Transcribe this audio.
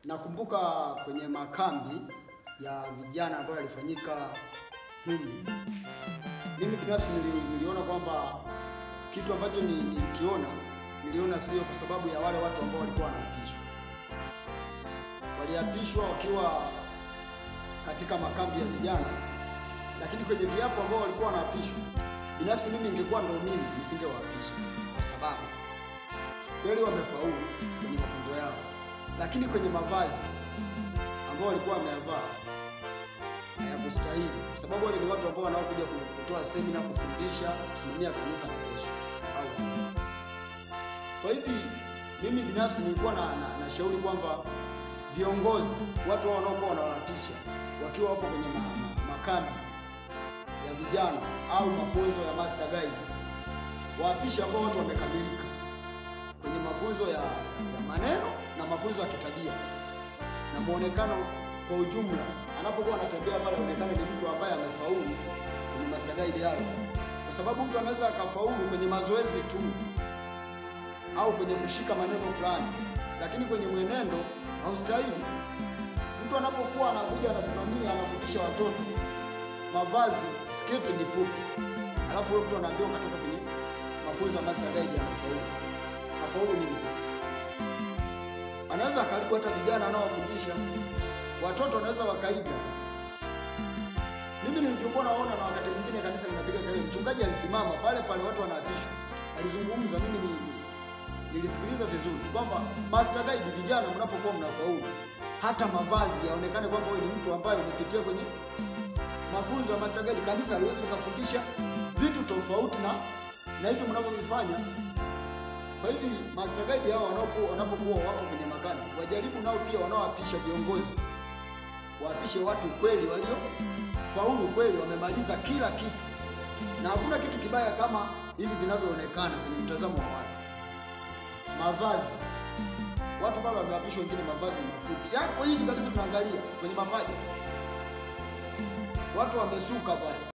Nakumbuka kwenye makambi ya vijana ambayo yalifanyika Humbi. Mimi binafsi niliona kwamba kitu ambacho niliona sio kwa sababu ya wale watu ambao walikuwa wanaapishwa. Waliapishwa wakiwa katika makambi ya vijana, lakini kwenye viapo ambao walikuwa wanaapishwa, binafsi mimi ingekuwa ndo mimi nisingewaapisha, kwa sababu kweli wamefaulu kwenye mafunzo yao, lakini kwenye mavazi ambao walikuwa wameyavaa hayakustahili, kwa sababu wale ni watu ambao wanaokuja kutoa semina, kufundisha, kusimamia kanisa na kesho au. Kwa hivi mimi binafsi nilikuwa na shauri kwamba viongozi, watu hao wanaokuwa wanawaapisha wakiwa hapo kwenye makambi ya vijana au mafunzo ya master guide, waapishe ambao watu wamekamilika kwenye mafunzo ya maneno na mafunzo ya kitabia na muonekano kwa ujumla. Anapokuwa anatembea pale aonekane ni mtu ambaye amefaulu kwenye master guide yao, kwa sababu mtu anaweza akafaulu kwenye mazoezi tu au kwenye kushika maneno fulani, lakini kwenye mwenendo haustahili. Mtu anapokuwa anakuja anasimamia, anafundisha watoto mavazi, sketi ni fupi, alafu mtu anaambiwa katoka kwenye mafunzo ya master guide anafaulu. Afaulu nini sasa? Anaweza karibu hata vijana anaowafundisha watoto wanaweza wakaiga. Mimi nilipokuwa naona na wakati mwingine kanisa linapiga kelele, mchungaji alisimama pale pale watu wanaapishwa, alizungumza, mimi nilisikiliza vizuri kwamba master guide, vijana mnapokuwa mnafaulu, hata mavazi yaonekane kwamba wewe ni mtu ambaye umepitia kwenye mafunzo ya master guide. Kanisa haliwezi kufundisha vitu tofauti na hivi mnavyofanya. Kwa hivi master guide hao wanapokuwa wako kwenye makambi, wajaribu nao pia wanaoapisha viongozi, waapishe watu kweli walio faulu, kweli wamemaliza kila kitu, na hakuna kitu kibaya kama hivi vinavyoonekana kwenye mtazamo wa watu. Mavazi, watu pale wameapishwa wengine mavazi mafupi yako hivi kabisa, tunaangalia kwenye mapaja watu wamesuka pale.